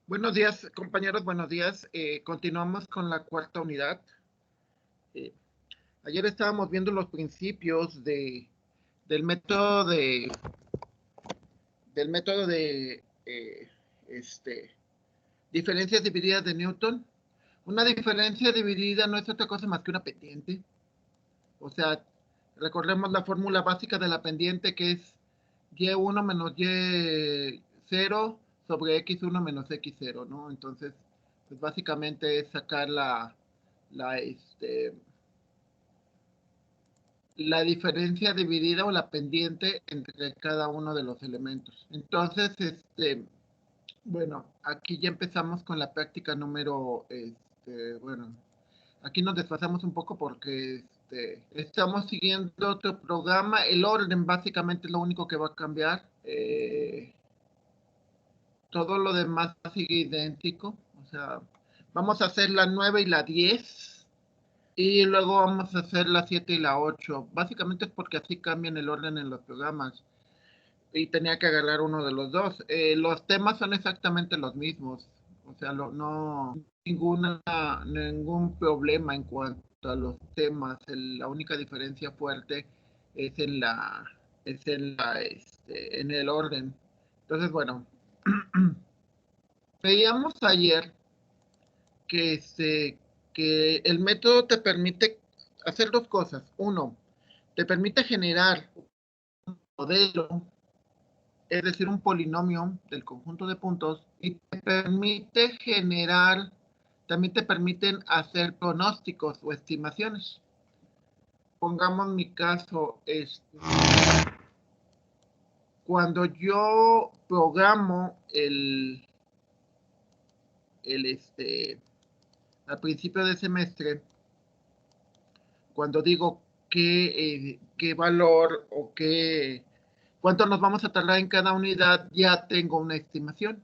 Buenos días, compañeros, buenos días. Continuamos con la cuarta unidad. Eh, Ayer estábamos viendo los principios del método de diferencias divididas de Newton. Una diferencia dividida no es otra cosa más que una pendiente. O sea, recordemos la fórmula básica de la pendiente, que es y1 menos y0 sobre x1 menos x0, ¿no? Entonces, pues básicamente es sacar la, este, la diferencia dividida o la pendiente entre cada uno de los elementos. Entonces, bueno, aquí ya empezamos con la práctica número, bueno, aquí nos desfasamos un poco porque estamos siguiendo otro programa. El orden básicamente es lo único que va a cambiar. Todo lo demás sigue idéntico. O sea, vamos a hacer la 9 y la 10. Y luego vamos a hacer la 7 y la 8. Básicamente es porque así cambian el orden en los programas. Y tenía que agarrar uno de los dos. Los temas son exactamente los mismos. O sea, no ningún problema en cuanto a los temas. La única diferencia fuerte es en el orden. Entonces, bueno, veíamos ayer que, que el método te permite hacer dos cosas. Uno, te permite generar un modelo, es decir, un polinomio del conjunto de puntos, y te permite generar, también te permiten hacer pronósticos o estimaciones. Pongamos mi caso, cuando yo programo al principio de semestre, cuando digo qué valor o cuánto nos vamos a tardar en cada unidad, ya tengo una estimación.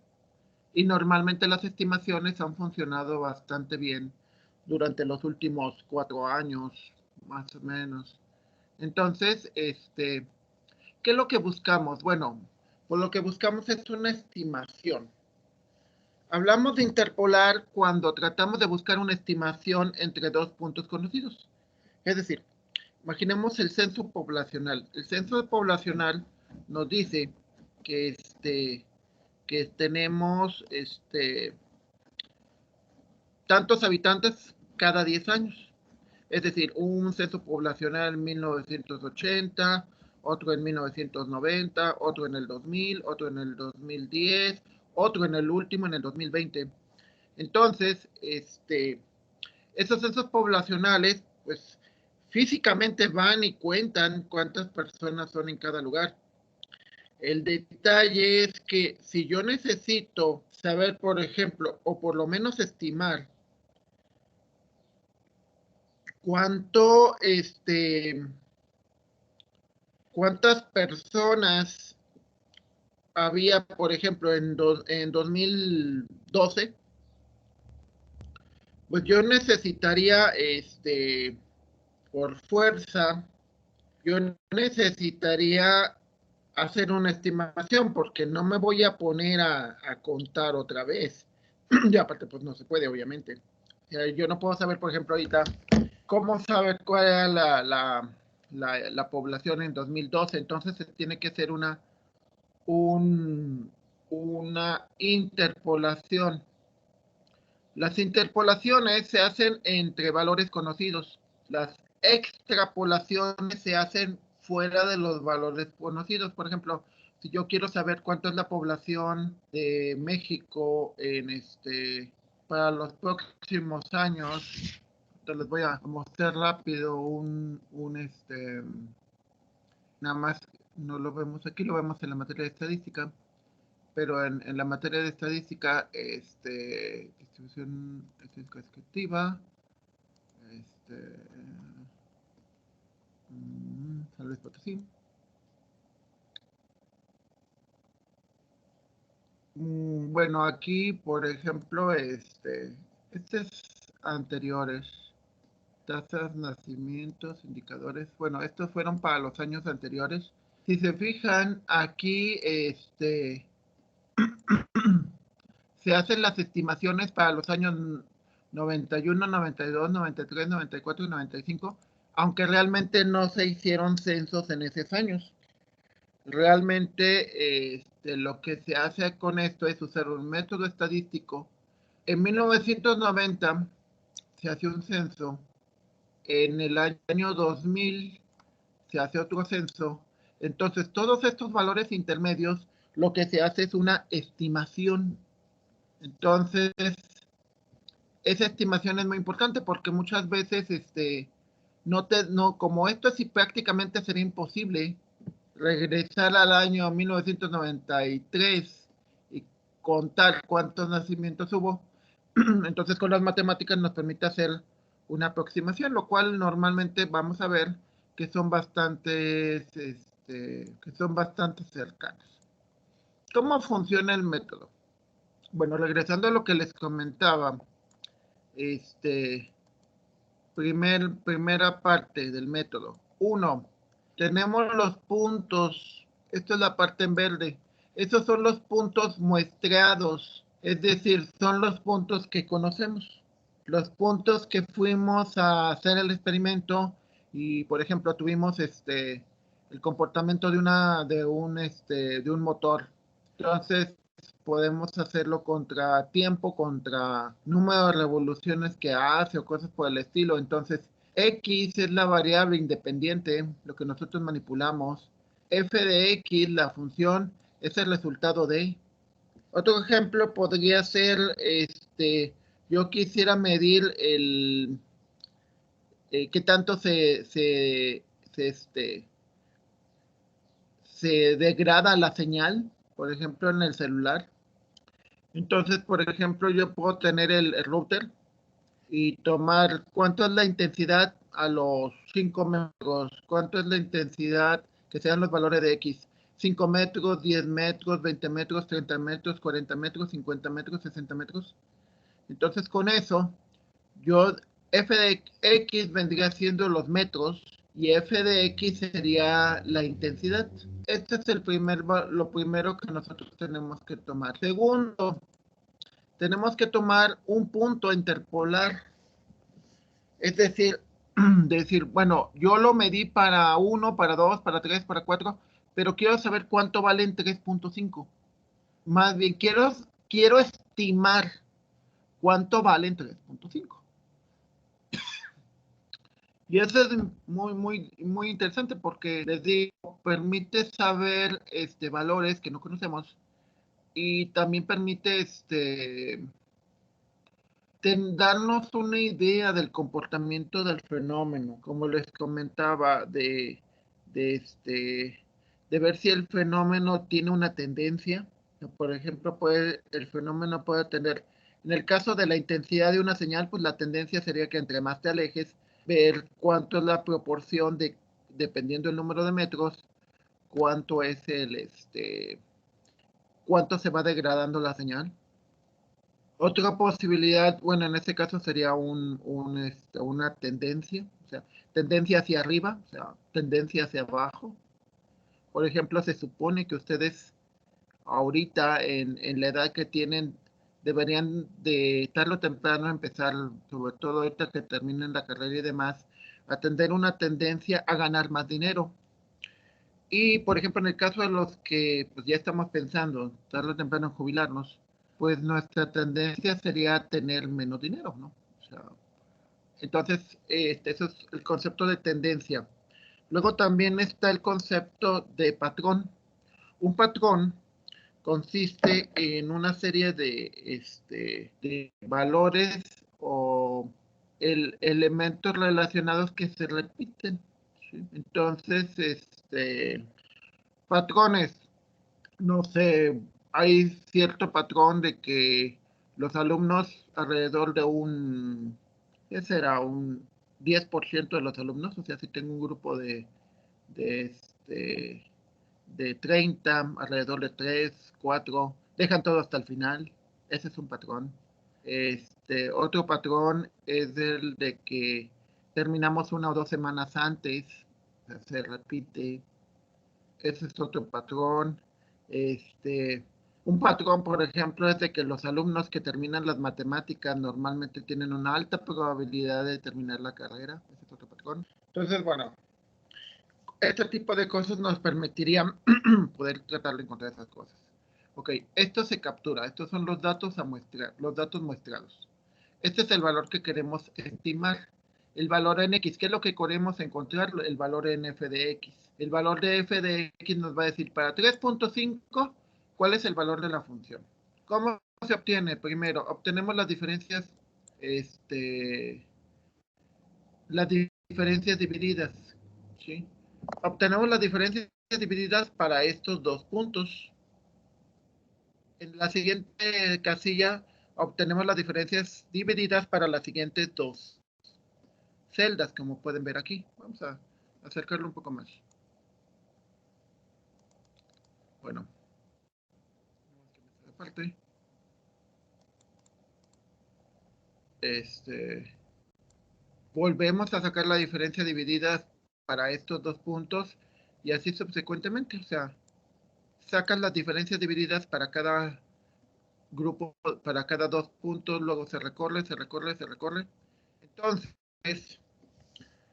Y normalmente las estimaciones han funcionado bastante bien durante los últimos 4 años, más o menos. Entonces, ¿qué es lo que buscamos? Bueno, pues lo que buscamos es una estimación. Hablamos de interpolar cuando tratamos de buscar una estimación entre dos puntos conocidos. Es decir, imaginemos el censo poblacional. El censo poblacional nos dice que, que tenemos tantos habitantes cada 10 años. Es decir, un censo poblacional en 1980, otro en 1990, otro en el 2000, otro en el 2010, otro en el último, en el 2020. Entonces, esos censos poblacionales, pues físicamente van y cuentan cuántas personas son en cada lugar. El detalle es que si yo necesito saber, por ejemplo, o por lo menos estimar cuánto, cuántas personas había, por ejemplo, en 2012, pues yo necesitaría, por fuerza, yo necesitaría hacer una estimación porque no me voy a poner a contar otra vez. Y aparte, pues no se puede, obviamente. O sea, yo no puedo saber, por ejemplo, ahorita, cómo saber cuál era la población en 2012. Entonces, se tiene que hacer una interpolación. Las interpolaciones se hacen entre valores conocidos. Las extrapolaciones se hacen fuera de los valores conocidos. Por ejemplo, si yo quiero saber cuánto es la población de México para los próximos años, entonces les voy a mostrar rápido nada más no lo vemos aquí, lo vemos en la materia de estadística, pero en la materia de estadística, distribución estadística descriptiva, San Luis Potosí. Bueno, aquí, por ejemplo, es anteriores, tasas, nacimientos, indicadores. Bueno, estos fueron para los años anteriores. Si se fijan, aquí, se hacen las estimaciones para los años 91, 92, 93, 94 y 95, aunque realmente no se hicieron censos en esos años. Realmente lo que se hace con esto es usar un método estadístico. En 1990 se hace un censo, en el año 2000 se hace otro censo. Entonces, todos estos valores intermedios, lo que se hace es una estimación. Entonces, esa estimación es muy importante porque muchas veces, como esto sí prácticamente sería imposible regresar al año 1993 y contar cuántos nacimientos hubo. Entonces, con las matemáticas nos permite hacer una aproximación, lo cual normalmente vamos a ver que son bastante cercanos. ¿Cómo funciona el método? Bueno, regresando a lo que les comentaba, primera parte del método. 1. Tenemos los puntos. Esto es la parte en verde. Esos son los puntos muestreados, es decir, son los puntos que conocemos. Los puntos que fuimos a hacer el experimento y, por ejemplo, tuvimos el comportamiento de un motor. Entonces, podemos hacerlo contra tiempo, contra número de revoluciones que hace o cosas por el estilo. Entonces, X es la variable independiente, lo que nosotros manipulamos. F de X, la función, es el resultado de. Otro ejemplo podría ser, yo quisiera medir qué tanto se degrada la señal, por ejemplo, en el celular. Entonces, por ejemplo, yo puedo tener el router y tomar cuánto es la intensidad a los 5 metros, cuánto es la intensidad que sean los valores de X. 5 metros, 10 metros, 20 metros, 30 metros, 40 metros, 50 metros, 60 metros. Entonces, con eso, yo f de X vendría siendo los metros y f de X sería la intensidad. Este es lo primero que nosotros tenemos que tomar. Segundo, tenemos que tomar un punto interpolar. Es decir, bueno, yo lo medí para 1, para 2, para 3, para 4, pero quiero saber cuánto vale en 3.5. Más bien, quiero estimar cuánto vale en 3.5. Y eso es muy, muy, muy interesante porque, les digo, permite saber valores que no conocemos y también permite darnos una idea del comportamiento del fenómeno, como les comentaba, de, este, de ver si el fenómeno tiene una tendencia. Por ejemplo, el fenómeno puede tener, en el caso de la intensidad de una señal, pues la tendencia sería que entre más te alejes, ver cuánto es la proporción dependiendo del número de metros, cuánto es cuánto se va degradando la señal. Otra posibilidad, bueno, en este caso sería una tendencia, o sea, tendencia hacia arriba, o sea, tendencia hacia abajo. Por ejemplo, se supone que ustedes ahorita en la edad que tienen deberían de tarde o temprano empezar, sobre todo ahorita que terminen la carrera y demás, a tener una tendencia a ganar más dinero. Y, por ejemplo, en el caso de los que pues, ya estamos pensando tarde o temprano en jubilarnos, pues nuestra tendencia sería tener menos dinero, ¿no? O sea, entonces, eso es el concepto de tendencia. Luego también está el concepto de patrón. Un patrón consiste en una serie de valores o elementos relacionados que se repiten, ¿sí? Entonces, patrones, no sé, hay cierto patrón de que los alumnos alrededor de ¿qué será? Un 10% de los alumnos, o sea, si tengo un grupo de, este, de 30, alrededor de 3, 4, dejan todo hasta el final. Ese es un patrón. Otro patrón es el de que terminamos 1 o 2 semanas antes, se repite. Ese es otro patrón. Un patrón, por ejemplo, es de que los alumnos que terminan las matemáticas normalmente tienen una alta probabilidad de terminar la carrera. Ese es otro patrón. Entonces, bueno, este tipo de cosas nos permitirían poder tratar de encontrar esas cosas. Ok, esto se captura. Estos son los datos a muestrar, los datos muestrados. Este es el valor que queremos estimar. El valor en X, ¿qué es lo que queremos encontrar? El valor en f de X. El valor de f de X nos va a decir para 3.5, ¿cuál es el valor de la función? ¿Cómo se obtiene? Primero, obtenemos las diferencias, las diferencias divididas, ¿sí? Obtenemos las diferencias divididas para estos dos puntos. En la siguiente casilla obtenemos las diferencias divididas para las siguientes dos celdas, como pueden ver aquí. Vamos a acercarlo un poco más. Bueno, aparte, volvemos a sacar la diferencia dividida para estos dos puntos y así subsecuentemente. O sea, sacas las diferencias divididas para cada grupo, para cada dos puntos, luego se recorre, se recorre, se recorre. Entonces,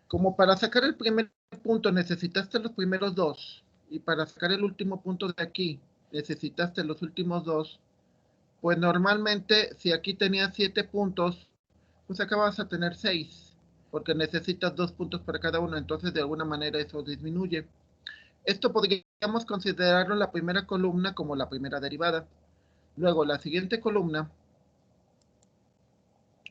como para sacar el primer punto necesitaste los primeros dos y para sacar el último punto de aquí necesitaste los últimos dos, pues normalmente si aquí tenías 7 puntos, pues acá vas a tener 6, porque necesitas 2 puntos para cada uno, entonces de alguna manera eso disminuye. Esto podríamos considerarlo la primera columna como la primera derivada. Luego la siguiente columna,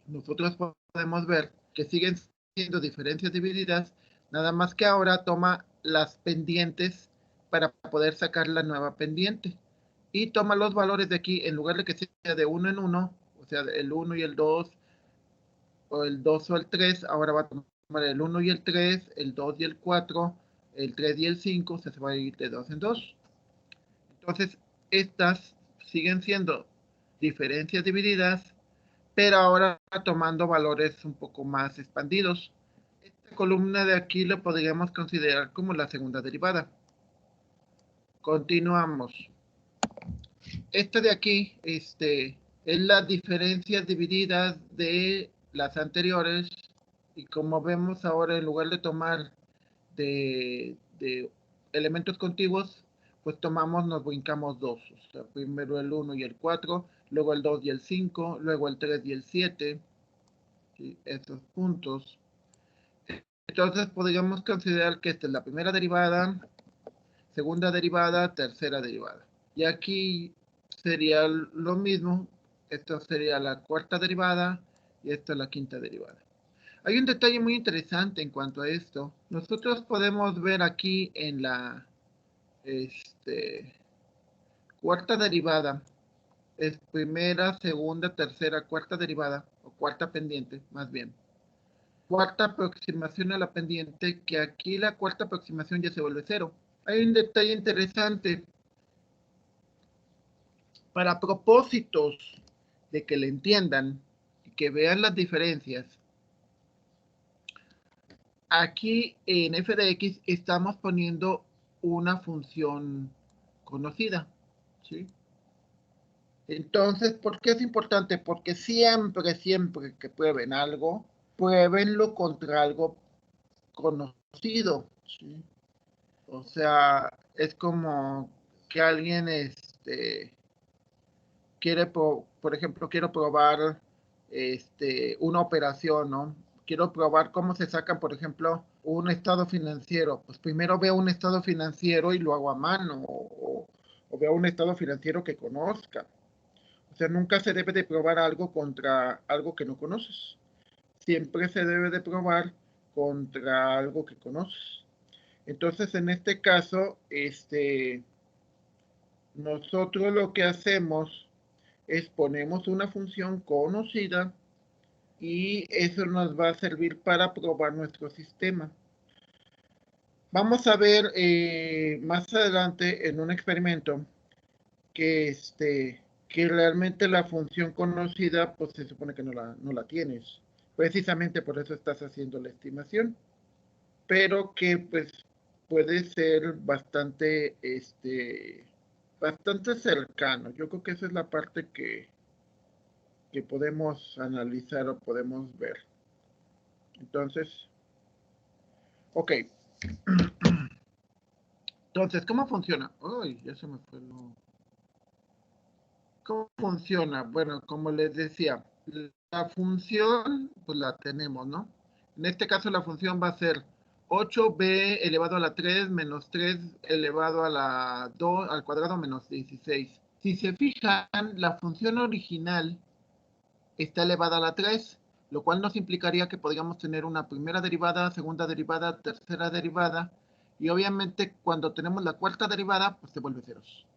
nosotros podemos ver que siguen siendo diferencias divididas, nada más que ahora toma las pendientes para poder sacar la nueva pendiente. Y toma los valores de aquí, en lugar de que sea de 1 en 1, o sea, el 1 y el 2, o el 2 o el 3, ahora va a tomar el 1 y el 3, el 2 y el 4, el 3 y el 5, o sea, se va a ir de 2 en 2. Entonces, estas siguen siendo diferencias divididas, pero ahora tomando valores un poco más expandidos. Esta columna de aquí lo podríamos considerar como la segunda derivada. Continuamos. Esta de aquí, es las diferencias divididas de las anteriores, y como vemos ahora, en lugar de tomar de elementos contiguos, pues tomamos, nos brincamos dos. O sea, primero el 1 y el 4, luego el 2 y el 5, luego el 3 y el 7, ¿sí? Esos puntos. Entonces podríamos considerar que esta es la primera derivada, segunda derivada, tercera derivada. Y aquí sería lo mismo. Esto sería la cuarta derivada y esta es la quinta derivada. Hay un detalle muy interesante en cuanto a esto. Nosotros podemos ver aquí en la cuarta derivada, es primera, segunda, tercera, cuarta derivada, o cuarta pendiente, más bien. Cuarta aproximación a la pendiente, que aquí la cuarta aproximación ya se vuelve cero. Hay un detalle interesante. Para propósitos de que le entiendan y que vean las diferencias, aquí en f de x estamos poniendo una función conocida, ¿sí? Entonces, ¿por qué es importante? Porque siempre que prueben algo, pruébenlo contra algo conocido, ¿sí? O sea, es como que alguien por ejemplo, quiero probar una operación, ¿no? Quiero probar cómo se sacan, por ejemplo, un estado financiero. Pues primero veo un estado financiero y lo hago a mano, o veo un estado financiero que conozca. O sea, nunca se debe de probar algo contra algo que no conoces. Siempre se debe de probar contra algo que conoces. Entonces, en este caso, nosotros lo que hacemos es ponemos una función conocida y eso nos va a servir para probar nuestro sistema. Vamos a ver más adelante en un experimento que, que realmente la función conocida pues se supone que no la tienes. Precisamente por eso estás haciendo la estimación. Pero que pues puede ser bastante bastante cercano. Yo creo que esa es la parte que podemos analizar o podemos ver. Entonces, ok. Entonces, ¿cómo funciona? Uy, ya se me fue lo... ¿Cómo funciona? Bueno, como les decía, la función, pues la tenemos, ¿no? En este caso la función va a ser 8b elevado a la 3 menos 3 elevado a la 2 al cuadrado menos 16. Si se fijan, la función original está elevada a la 3, lo cual nos implicaría que podríamos tener una primera derivada, segunda derivada, tercera derivada, y obviamente cuando tenemos la cuarta derivada, pues se vuelve ceros.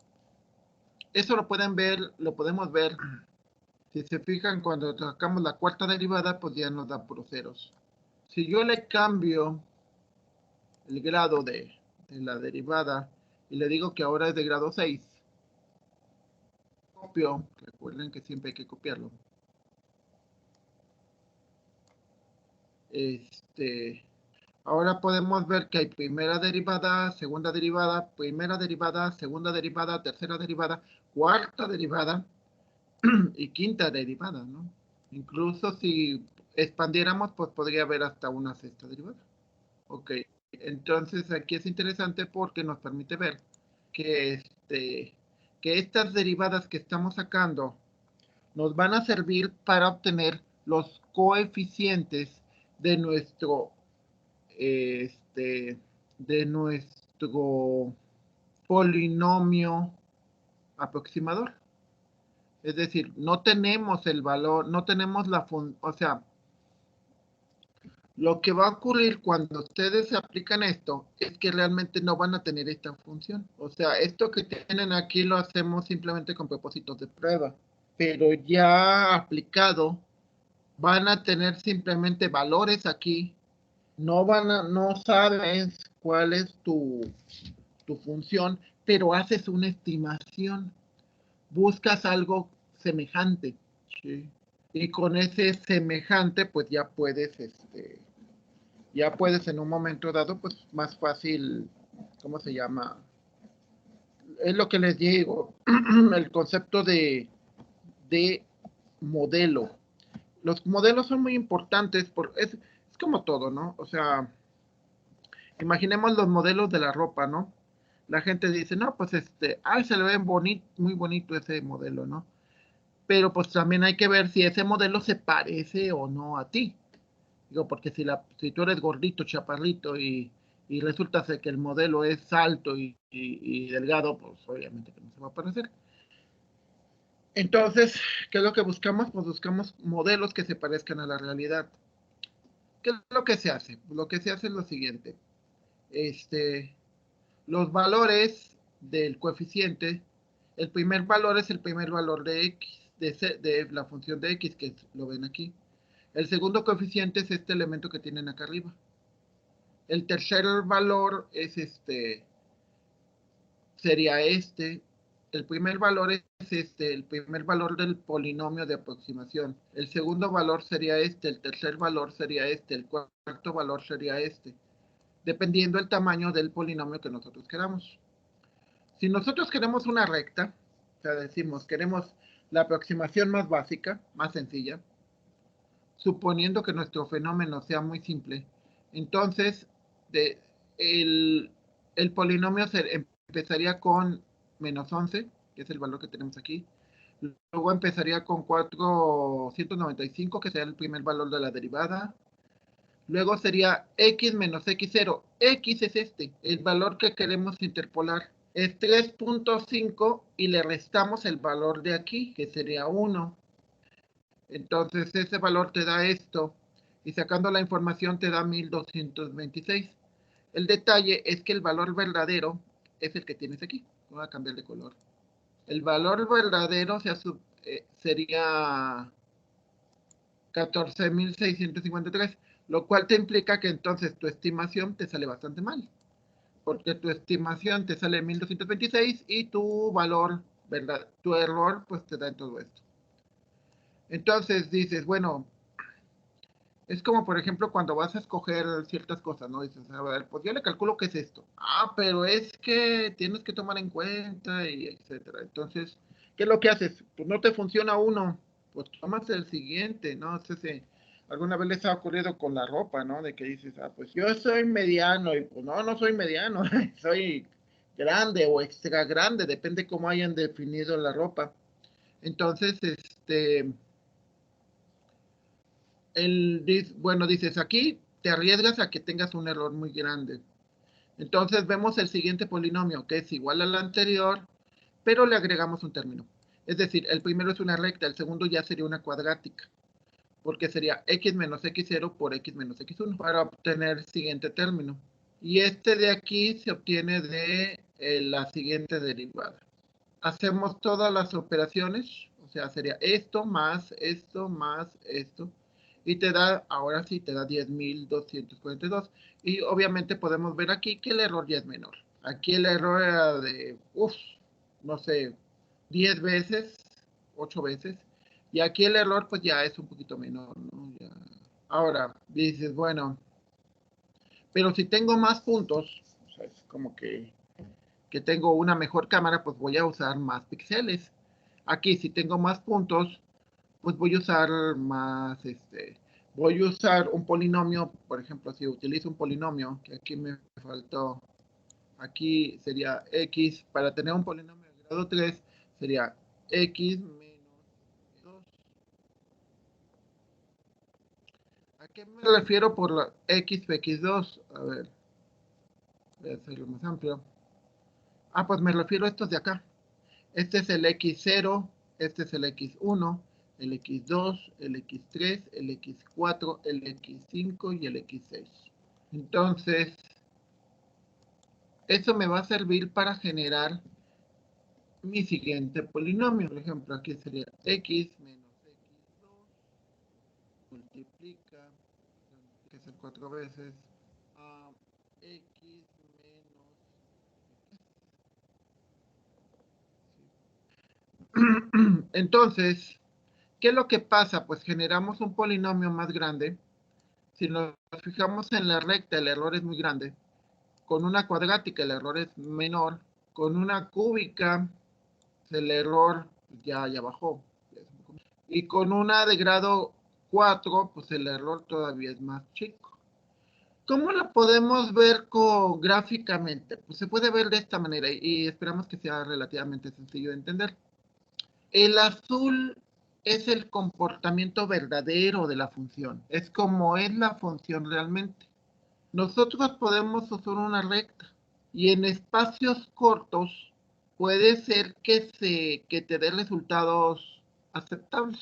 Eso lo pueden ver, lo podemos ver. Si se fijan, cuando sacamos la cuarta derivada, pues ya nos da puros ceros. Si yo le cambio el grado de la derivada y le digo que ahora es de grado 6, copio, recuerden que siempre hay que copiarlo. Ahora podemos ver que hay primera derivada, segunda derivada, primera derivada, segunda derivada, tercera derivada, cuarta derivada y quinta derivada, ¿no? Incluso si expandiéramos, pues podría haber hasta una sexta derivada. Ok, entonces aquí es interesante porque nos permite ver que, que estas derivadas que estamos sacando nos van a servir para obtener los coeficientes de nuestro, de nuestro polinomio aproximador. Es decir, no tenemos el valor, no tenemos la función, o sea, lo que va a ocurrir cuando ustedes aplican esto es que realmente no van a tener esta función. O sea, esto que tienen aquí lo hacemos simplemente con propósitos de prueba. Pero ya aplicado, van a tener simplemente valores aquí. No sabes cuál es tu función, pero haces una estimación. Buscas algo semejante. ¿Sí? Y con ese semejante, pues ya puedes en un momento dado, pues más fácil, ¿cómo se llama? Es lo que les digo, el concepto de modelo. Los modelos son muy importantes, es como todo, ¿no? O sea, imaginemos los modelos de la ropa, ¿no? La gente dice, no, pues se le ve muy bonito ese modelo, ¿no? Pero pues también hay que ver si ese modelo se parece o no a ti. Digo, porque si tú eres gordito, chaparrito y resulta ser que el modelo es alto y delgado, pues obviamente que no se va a parecer. Entonces, ¿qué es lo que buscamos? Pues buscamos modelos que se parezcan a la realidad. ¿Qué es lo que se hace? Lo que se hace es lo siguiente. Los valores del coeficiente, el primer valor es el primer valor de x, de la función de x, que lo ven aquí. El segundo coeficiente es este elemento que tienen acá arriba. El tercer valor es sería este. El primer valor es el primer valor del polinomio de aproximación. El segundo valor sería este, el tercer valor sería este, el cuarto valor sería este, dependiendo del tamaño del polinomio que nosotros queramos. Si nosotros queremos una recta, o sea, decimos, queremos la aproximación más básica, más sencilla, suponiendo que nuestro fenómeno sea muy simple, entonces el, el polinomio empezaría con menos 11, que es el valor que tenemos aquí. Luego empezaría con 495, que sería el primer valor de la derivada. Luego sería x menos x0. X es el valor que queremos interpolar. Es 3.5 y le restamos el valor de aquí, que sería 1. Entonces ese valor te da esto. Y sacando la información te da 1226. El detalle es que el valor verdadero es el que tienes aquí. Voy a cambiar de color. El valor verdadero sería 14.653, lo cual te implica que entonces tu estimación te sale bastante mal. Porque tu estimación te sale 1226 y tu valor, ¿verdad? Tu error, pues te da en todo esto. Entonces dices, bueno, Es como, por ejemplo, cuando vas a escoger ciertas cosas, ¿no? Dices, a ver, pues yo le calculo que es esto. Ah, pero es que tienes que tomar en cuenta y etcétera. Entonces, ¿qué es lo que haces? Pues no te funciona uno, pues tomas el siguiente, ¿no? Entonces, alguna vez les ha ocurrido con la ropa, ¿no? De que dices, ah, pues yo soy mediano y pues no, no soy mediano, soy grande o extra grande, depende cómo hayan definido la ropa. Entonces, bueno, dices, aquí te arriesgas a que tengas un error muy grande. Entonces vemos el siguiente polinomio, que es igual al anterior, pero le agregamos un término. Es decir, el primero es una recta, el segundo ya sería una cuadrática, porque sería x menos x0 por x menos x1 para obtener el siguiente término. Y este de aquí se obtiene de la siguiente derivada. Hacemos todas las operaciones, o sea, sería esto más esto más esto, y te da, ahora sí, te da 10.242. Y obviamente podemos ver aquí que el error ya es menor. Aquí el error era de, no sé, 10 veces, 8 veces, y aquí el error pues ya es un poquito menor, ¿no? Ya. Ahora, dices, bueno, pero si tengo más puntos, o sea, es como que tengo una mejor cámara, pues voy a usar más píxeles. Aquí, si tengo más puntos, pues voy a usar más, voy a usar un polinomio, por ejemplo, si utilizo un polinomio, que aquí me faltó, aquí sería x, para tener un polinomio de grado 3, sería x menos 2. ¿A qué me refiero por la x x2? A ver, voy a hacerlo más amplio. Ah, pues me refiero a estos de acá. Este es el X0, este es el X1, el X2, el X3, el X4, el X5 y el X6. Entonces, eso me va a servir para generar mi siguiente polinomio. Por ejemplo, aquí sería X menos X2 multiplica, que es el 4 veces, a X menos X. Entonces, ¿qué es lo que pasa? Pues generamos un polinomio más grande. Si nos fijamos en la recta, el error es muy grande. Con una cuadrática, el error es menor. Con una cúbica, el error ya bajó. Y con una de grado 4, pues el error todavía es más chico. ¿Cómo la podemos ver gráficamente? Pues se puede ver de esta manera y esperamos que sea relativamente sencillo de entender. El azul es el comportamiento verdadero de la función. Es como es la función realmente. Nosotros podemos usar una recta y en espacios cortos puede ser que te dé resultados aceptables.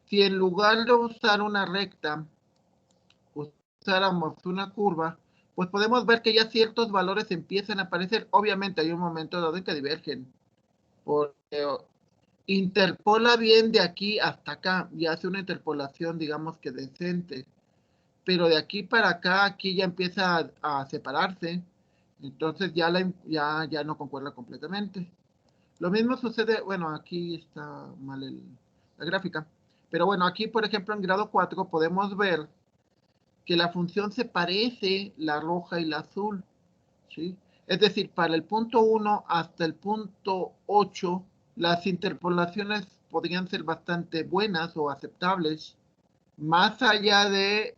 Si en lugar de usar una recta usáramos una curva, pues podemos ver que ya ciertos valores empiezan a aparecer. Obviamente hay un momento dado en que divergen, porque interpola bien de aquí hasta acá y hace una interpolación, digamos que decente. Pero de aquí para acá, aquí ya empieza a separarse, entonces ya no concuerda completamente. Lo mismo sucede, bueno, aquí está mal la gráfica, pero bueno, aquí por ejemplo en grado 4 podemos ver que la función se parece la roja y la azul, ¿sí? Es decir, para el punto 1 hasta el punto 8, las interpolaciones podrían ser bastante buenas o aceptables. Más allá de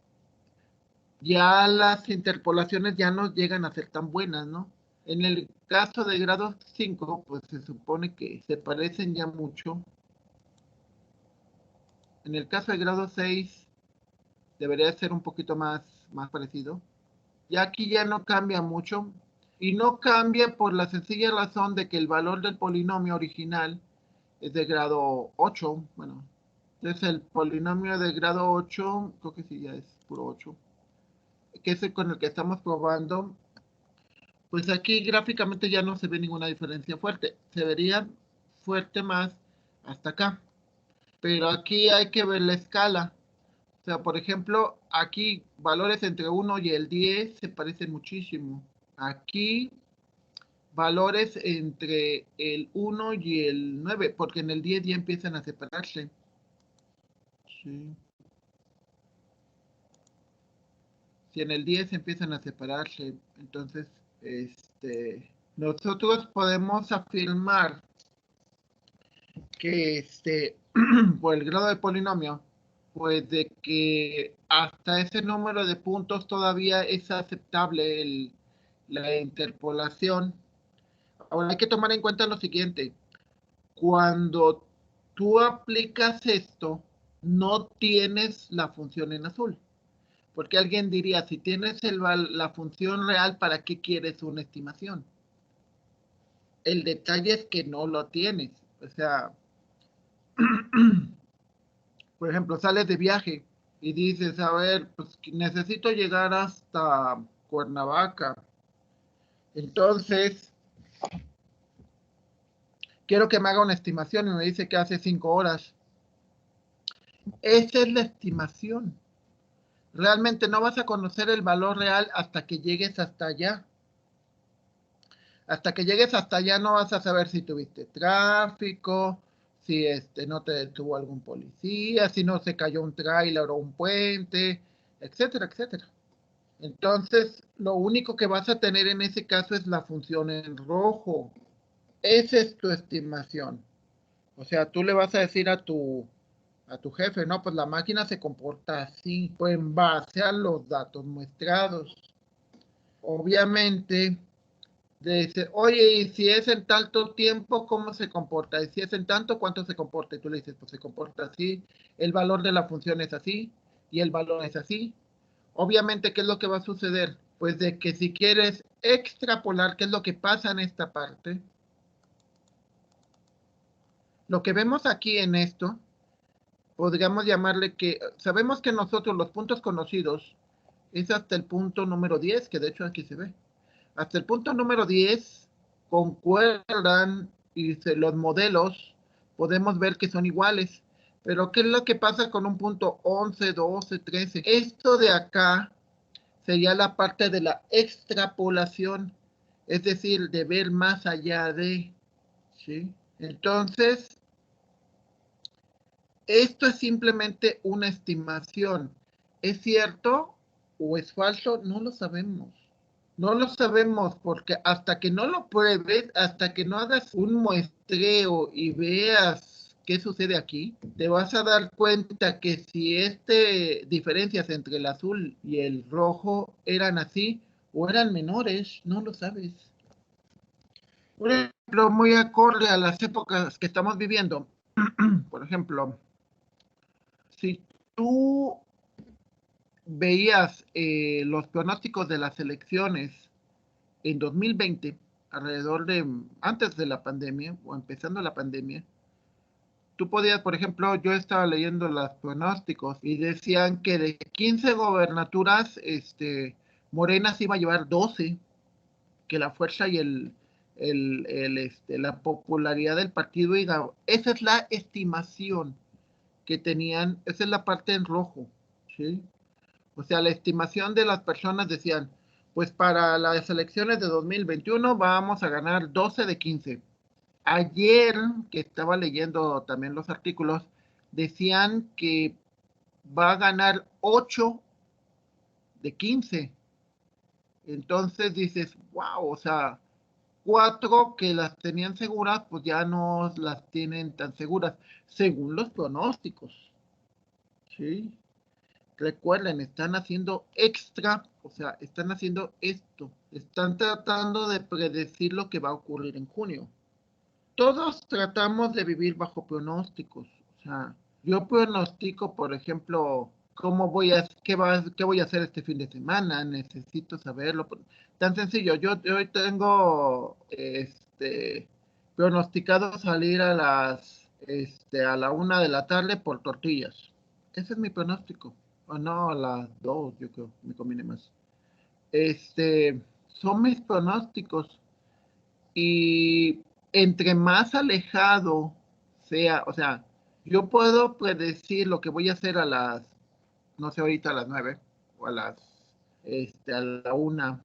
ya las interpolaciones ya no llegan a ser tan buenas, ¿no? En el caso de grado 5, pues se supone que se parecen ya mucho. En el caso de grado 6, debería ser un poquito más parecido. Y aquí ya no cambia mucho. Y no cambia por la sencilla razón de que el valor del polinomio original es de grado 8. Bueno, entonces el polinomio de grado 8, creo que sí, ya es puro 8, que es el con el que estamos probando. Pues aquí gráficamente ya no se ve ninguna diferencia fuerte. Se vería fuerte más hasta acá. Pero aquí hay que ver la escala. O sea, por ejemplo, aquí valores entre 1 y el 10 se parecen muchísimo. Aquí valores entre el 1 y el 9, porque en el 10 ya empiezan a separarse. Sí. si en el 10 empiezan a separarse, entonces nosotros podemos afirmar que por el grado de polinomio, pues de que hasta ese número de puntos todavía es aceptable la interpolación. Ahora hay que tomar en cuenta lo siguiente. Cuando tú aplicas esto, no tienes la función en azul. Porque alguien diría, si tienes la función real, ¿para qué quieres una estimación? El detalle es que no lo tienes. O sea, por ejemplo, sales de viaje y dices, a ver, pues necesito llegar hasta Cuernavaca. Entonces, quiero que me haga una estimación y me dice que hace 5 horas. Esa es la estimación. Realmente no vas a conocer el valor real hasta que llegues hasta allá. Hasta que llegues hasta allá no vas a saber si tuviste tráfico, si no te detuvo algún policía, si no se cayó un tráiler o un puente, etcétera, etcétera. Entonces, lo único que vas a tener en ese caso es la función en rojo. Esa es tu estimación. O sea, tú le vas a decir a tu jefe, no, pues la máquina se comporta así, pues en base a los datos muestrados. Obviamente, dice, oye, y si es en tanto tiempo, ¿cómo se comporta? Y si es en tanto, ¿cuánto se comporta? Y tú le dices, pues se comporta así, el valor de la función es así, y el valor es así. Obviamente, ¿qué es lo que va a suceder? Pues de que si quieres extrapolar qué es lo que pasa en esta parte, lo que vemos aquí en esto, podríamos llamarle que, sabemos que nosotros los puntos conocidos es hasta el punto número 10, que de hecho aquí se ve. Hasta el punto número 10 concuerdan y los modelos podemos ver que son iguales. Pero ¿qué es lo que pasa con un punto 11, 12, 13? Esto de acá sería la parte de la extrapolación, es decir, de ver más allá de, ¿sí? Entonces, esto es simplemente una estimación. ¿Es cierto o es falso? No lo sabemos. No lo sabemos porque hasta que no lo pruebes, hasta que no hagas un muestreo y veas qué sucede aquí, te vas a dar cuenta que si diferencias entre el azul y el rojo eran así o eran menores, no lo sabes. Por ejemplo, muy acorde a las épocas que estamos viviendo, por ejemplo, si tú veías los pronósticos de las elecciones en 2020, antes de la pandemia o empezando la pandemia, tú podías, por ejemplo, yo estaba leyendo los pronósticos y decían que de 15 gobernaturas, Morena se iba a llevar 12, que la fuerza y la popularidad del partido, esa es la estimación que tenían, esa es la parte en rojo, ¿sí? O sea, la estimación de las personas decían, pues para las elecciones de 2021 vamos a ganar 12 de 15. Ayer, que estaba leyendo también los artículos, decían que va a ganar 8 de 15. Entonces dices, wow, o sea, 4 que las tenían seguras, pues ya no las tienen tan seguras, según los pronósticos. ¿Sí? Recuerden, están haciendo extra, o sea, están haciendo esto. Están tratando de predecir lo que va a ocurrir en junio. Todos tratamos de vivir bajo pronósticos. O sea, yo pronostico, por ejemplo, qué voy a hacer este fin de semana. Necesito saberlo. Tan sencillo. Yo hoy tengo, pronosticado salir a la 1 de la tarde por tortillas. Ese es mi pronóstico. O no, a las 2, yo creo, me conviene más. Son mis pronósticos. Y entre más alejado sea, o sea, yo puedo predecir lo que voy a hacer no sé, ahorita a las 9 o a la 1,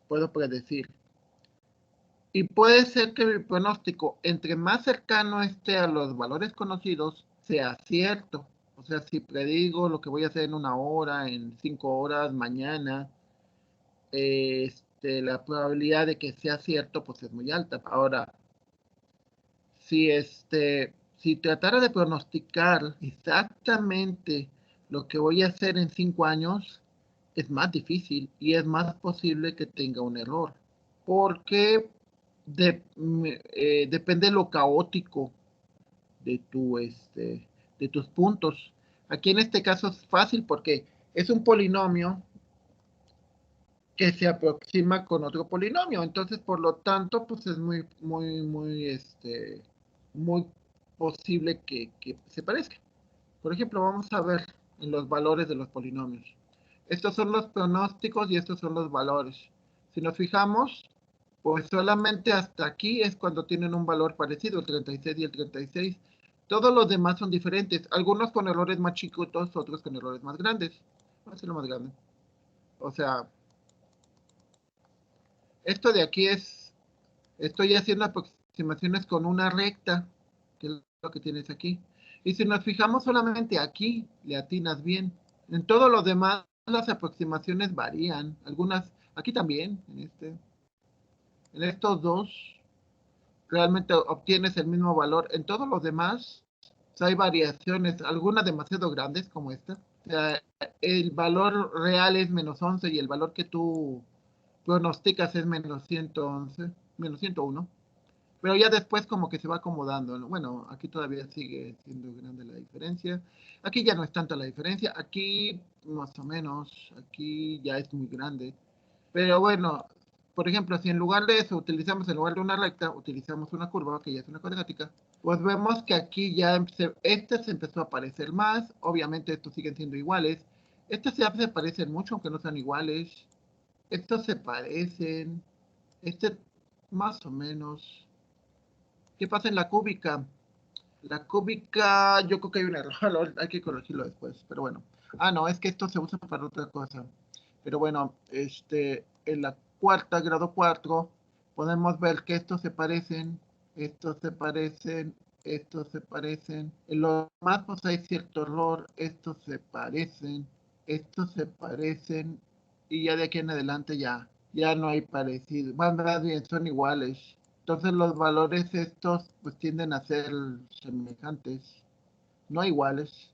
puedo predecir. Y puede ser que mi pronóstico, entre más cercano esté a los valores conocidos, sea cierto. O sea, si predigo lo que voy a hacer en 1 hora, en 5 horas, mañana, la probabilidad de que sea cierto, pues es muy alta. Ahora, si si tratara de pronosticar exactamente lo que voy a hacer en 5 años, es más difícil y es más posible que tenga un error, porque depende de lo caótico de de tus puntos. Aquí en este caso es fácil porque es un polinomio que se aproxima con otro polinomio. Entonces, por lo tanto, pues es muy posible que se parezca. Por ejemplo, vamos a ver en los valores de los polinomios. Estos son los pronósticos y estos son los valores. Si nos fijamos, pues solamente hasta aquí es cuando tienen un valor parecido, el 36 y el 36. Todos los demás son diferentes, algunos con errores más chiquitos, otros con errores más grandes. Vamos a hacerlo más grande. O sea, esto de aquí estoy haciendo aproximaciones con una recta, que es lo que tienes aquí. Y si nos fijamos solamente aquí, le atinas bien. En todo lo demás, las aproximaciones varían. Algunas, aquí también, en estos dos, realmente obtienes el mismo valor. En todos los demás, hay variaciones, algunas demasiado grandes como esta. O sea, el valor real es -11 y el valor que tú pronosticas es -111, -101. Pero ya después como que se va acomodando, ¿no? Bueno, aquí todavía sigue siendo grande la diferencia. Aquí ya no es tanta la diferencia. Aquí más o menos, aquí ya es muy grande. Pero bueno, por ejemplo, si en lugar de eso utilizamos, en lugar de una recta, utilizamos una curva, que ya es una cuadrática, pues vemos que aquí ya este se empezó a parecer más. Obviamente estos siguen siendo iguales. Estos ya se parecen mucho, aunque no sean iguales. Estos se parecen. Este más o menos. ¿Qué pasa en la cúbica? La cúbica, yo creo que hay un error, hay que corregirlo después, pero bueno. Ah, no, es que esto se usa para otra cosa. Pero bueno, en la cuarta, grado 4, podemos ver que estos se parecen, estos se parecen, estos se parecen. En los demás, pues hay cierto error, estos se parecen, y ya de aquí en adelante ya no hay parecido. Más bien, son iguales. Entonces los valores estos pues tienden a ser semejantes, no iguales.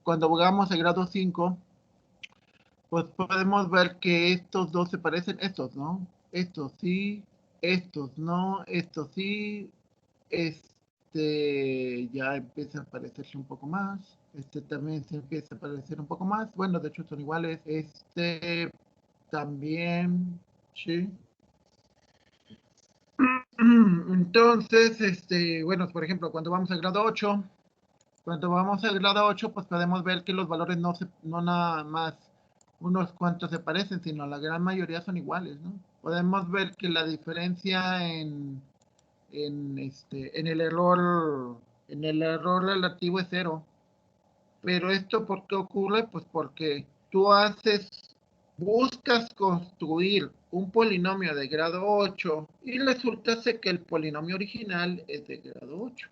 Cuando jugamos el grado 5, pues podemos ver que estos dos se parecen, estos no, estos sí, estos no, estos sí, ya empieza a parecerse un poco más, este también se empieza a parecer un poco más, bueno, de hecho son iguales, también, sí. Entonces, bueno, por ejemplo, cuando vamos al grado 8, pues podemos ver que los valores no nada más unos cuantos se parecen, sino la gran mayoría son iguales, ¿no? Podemos ver que la diferencia en en el error relativo es cero. Pero esto, ¿por qué ocurre? Pues porque buscas construir un polinomio de grado 8 y resulta ser que el polinomio original es de grado 8.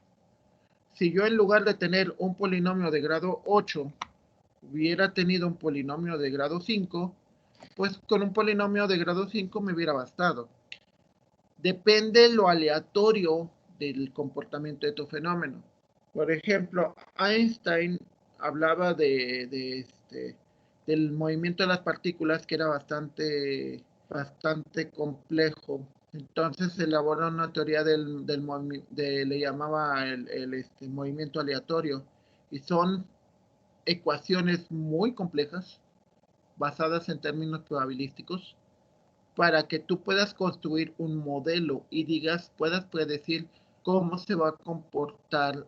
Si yo en lugar de tener un polinomio de grado 8 hubiera tenido un polinomio de grado 5, pues con un polinomio de grado 5 me hubiera bastado. Depende lo aleatorio del comportamiento de tu fenómeno. Por ejemplo, Einstein hablaba del movimiento de las partículas, que era bastante complejo. Entonces elaboró una teoría le llamaba el movimiento aleatorio. Y son ecuaciones muy complejas, basadas en términos probabilísticos, para que tú puedas construir un modelo y puedas predecir cómo se va a comportar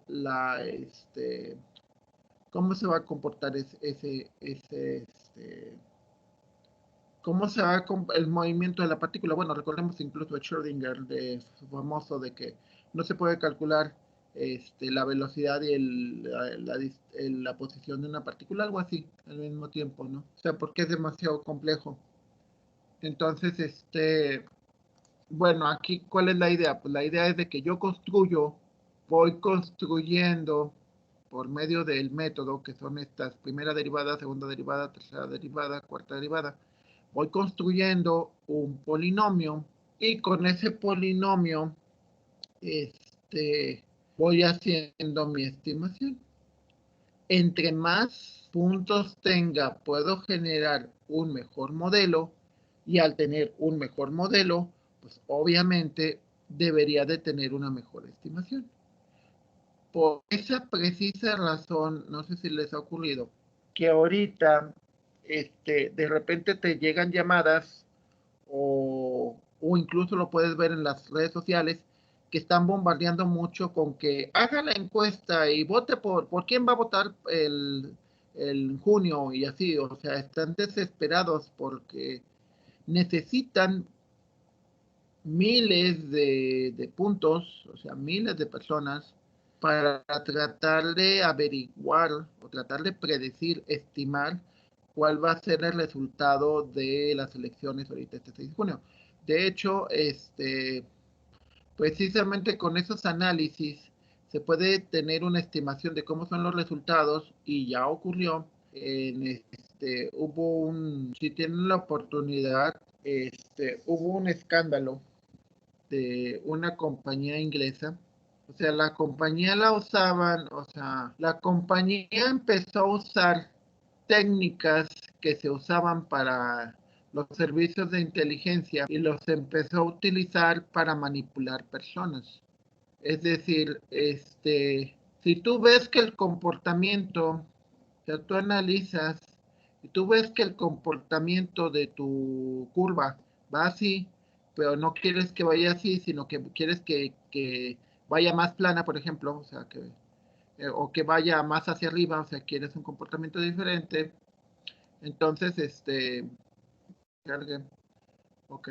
cómo se va a comportar cómo se va el movimiento de la partícula. Bueno, recordemos incluso a Schrödinger, de su famoso de que no se puede calcular la velocidad y la posición de una partícula, algo así, al mismo tiempo, ¿no? O sea, porque es demasiado complejo. Entonces, bueno, aquí, ¿cuál es la idea? Pues la idea es de que voy construyendo por medio del método, que son estas primera derivada, segunda derivada, tercera derivada, cuarta derivada, voy construyendo un polinomio y con ese polinomio voy haciendo mi estimación. Entre más puntos tenga, puedo generar un mejor modelo, y al tener un mejor modelo, pues obviamente debería de tener una mejor estimación. Por esa precisa razón, no sé si les ha ocurrido, que ahorita de repente te llegan llamadas o incluso lo puedes ver en las redes sociales, que están bombardeando mucho con que haga la encuesta y vote por quién va a votar el junio y así. O sea, están desesperados porque necesitan miles de puntos, o sea, miles de personas para tratar de averiguar o tratar de predecir, estimar cuál va a ser el resultado de las elecciones ahorita este 6 de junio. De hecho, precisamente con esos análisis se puede tener una estimación de cómo son los resultados, y ya ocurrió. Si tienen la oportunidad, hubo un escándalo de una compañía inglesa. O sea, la compañía la usaban, o sea, la compañía empezó a usar técnicas que se usaban para los servicios de inteligencia y los empezó a utilizar para manipular personas. Es decir, si tú ves que el comportamiento, o sea, tú analizas y tú ves que el comportamiento de tu curva va así, pero no quieres que vaya así, sino que quieres que vaya más plana, por ejemplo, o sea, o que vaya más hacia arriba, o sea, quieres un comportamiento diferente. Entonces, cargue. Ok.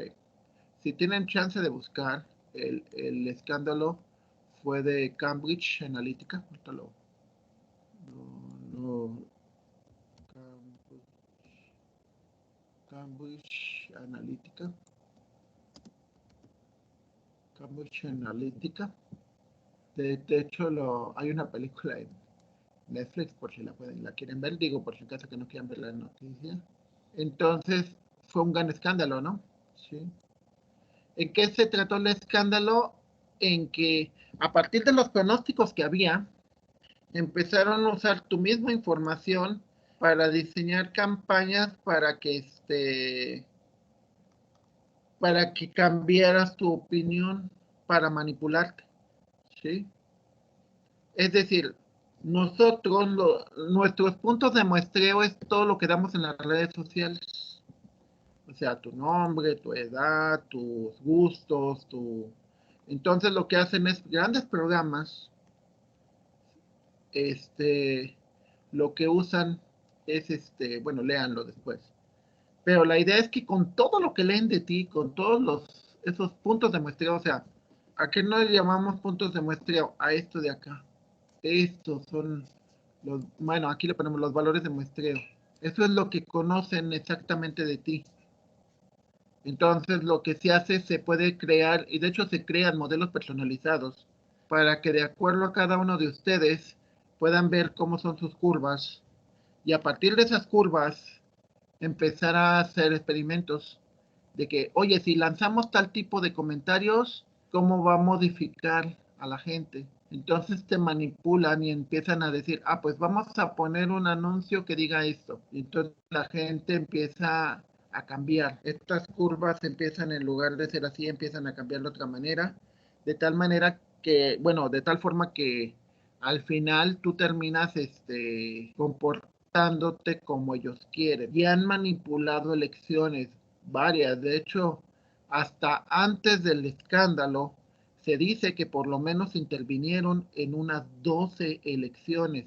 Si tienen chance de buscar, el escándalo fue de Cambridge Analytica. No, Cambridge Analytica. Cambridge Analytica. De hecho, hay una película en Netflix, por si la quieren ver, digo, por si acaso que no quieran ver la noticia. Entonces, fue un gran escándalo, ¿no? Sí. ¿En qué se trató el escándalo? En que a partir de los pronósticos que había, empezaron a usar tu misma información para diseñar campañas para que cambiaras tu opinión, para manipularte, ¿sí? Es decir, nuestros puntos de muestreo es todo lo que damos en las redes sociales. O sea, tu nombre, tu edad, tus gustos, Entonces lo que hacen es grandes programas, lo que usan es, bueno, léanlo después. Pero la idea es que con todo lo que leen de ti, con esos puntos de muestreo, o sea, ¿a qué no le llamamos puntos de muestreo? A esto de acá. Estos son bueno, aquí le ponemos los valores de muestreo. Eso es lo que conocen exactamente de ti. Entonces, lo que se hace, se puede crear, y de hecho se crean modelos personalizados para que de acuerdo a cada uno de ustedes puedan ver cómo son sus curvas, y a partir de esas curvas empezar a hacer experimentos de que, oye, si lanzamos tal tipo de comentarios, ¿cómo va a modificar a la gente? Entonces te manipulan y empiezan a decir, pues vamos a poner un anuncio que diga esto. Y entonces la gente empieza a cambiar. Estas curvas empiezan, en lugar de ser así, empiezan a cambiar de otra manera. De tal manera que, bueno, de tal forma que al final tú terminas comportándote como ellos quieren. Y han manipulado elecciones varias. De hecho, hasta antes del escándalo, se dice que por lo menos intervinieron en unas 12 elecciones.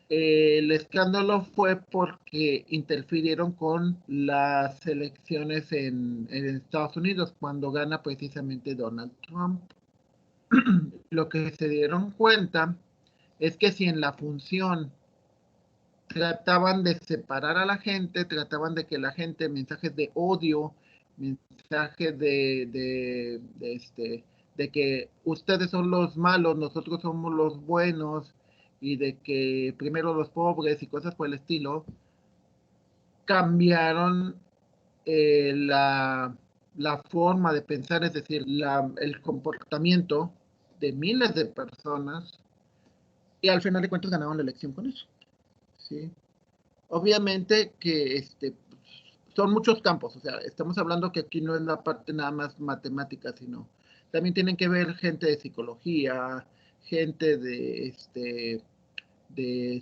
El escándalo fue porque interfirieron con las elecciones en Estados Unidos, cuando gana precisamente Donald Trump. Lo que se dieron cuenta es que si en la función trataban de separar a la gente, trataban de que la gente, mensajes de odio, mensajes de que ustedes son los malos, nosotros somos los buenos, y de que primero los pobres y cosas por el estilo, cambiaron la forma de pensar, es decir, el comportamiento de miles de personas, y al final de cuentas ganaron la elección con eso, ¿sí? Obviamente que son muchos campos, o sea, estamos hablando que aquí no es la parte nada más matemática, sino también tienen que ver gente de psicología, gente de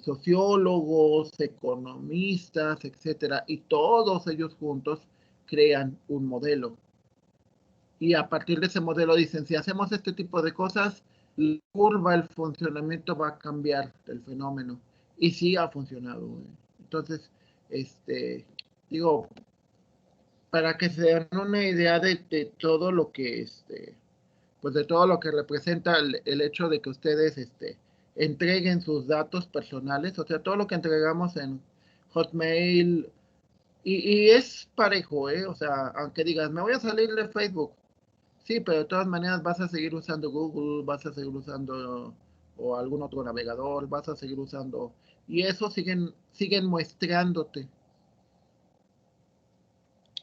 sociólogos, economistas, etcétera, y todos ellos juntos crean un modelo. Y a partir de ese modelo dicen, si hacemos este tipo de cosas, la curva, el funcionamiento va a cambiar del fenómeno. Y sí ha funcionado. Entonces, digo, para que se den una idea de todo lo que, pues de todo lo que representa el hecho de que ustedes, entreguen sus datos personales, o sea, todo lo que entregamos en Hotmail, y es parejo, ¿eh? O sea, aunque digas, me voy a salir de Facebook, sí, pero de todas maneras vas a seguir usando Google, vas a seguir usando o algún otro navegador, vas a seguir usando, y eso siguen muestrándote.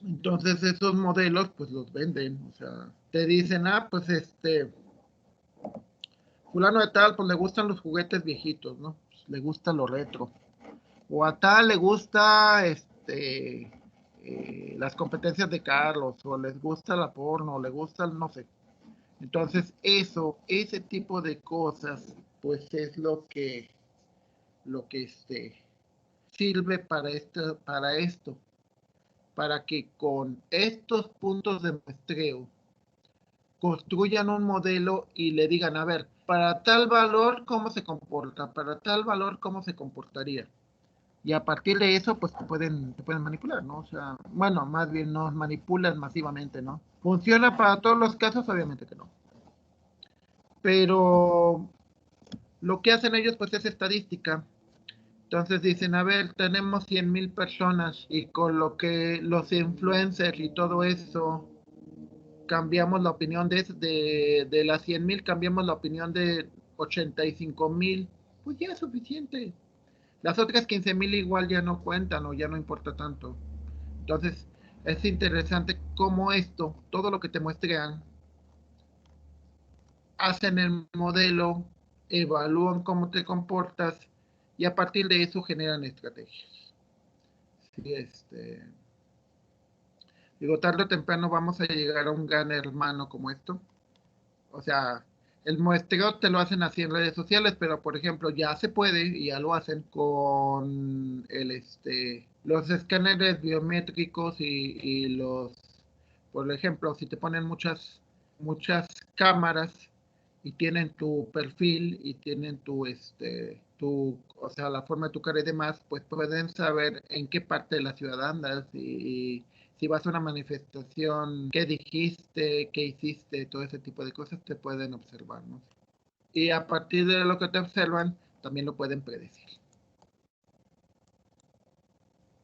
Entonces esos modelos pues los venden, o sea, te dicen, pues fulano de tal, pues le gustan los juguetes viejitos, ¿no? Pues, le gusta lo retro. O a tal le gusta las competencias de Carlos, o les gusta la porno, o le gusta, no sé. Entonces, ese tipo de cosas, pues es lo que sirve para que con estos puntos de muestreo construyan un modelo y le digan, a ver, para tal valor, ¿cómo se comporta? Para tal valor, ¿cómo se comportaría? Y a partir de eso, pues te pueden manipular, ¿no? O sea, bueno, más bien nos manipulan masivamente, ¿no? ¿Funciona para todos los casos? Obviamente que no. Pero lo que hacen ellos, pues es estadística. Entonces dicen, a ver, tenemos 100,000 personas y con lo que los influencers y todo eso, cambiamos la opinión de las 100,000, cambiamos la opinión de 85,000, pues ya es suficiente. Las otras 15,000 igual ya no cuentan o ya no importa tanto. Entonces, es interesante cómo todo lo que te muestran, hacen el modelo, evalúan cómo te comportas y a partir de eso generan estrategias. Sí, digo, tarde o temprano vamos a llegar a un gran hermano como esto. O sea, el muestreo te lo hacen así en redes sociales, pero por ejemplo, ya se puede y ya lo hacen con los escáneres biométricos por ejemplo, si te ponen muchas cámaras y tienen tu perfil y tienen o sea, la forma de tu cara y demás, pues pueden saber en qué parte de la ciudad andas y si vas a una manifestación, qué dijiste, qué hiciste, todo ese tipo de cosas te pueden observar, ¿no? Y a partir de lo que te observan, también lo pueden predecir.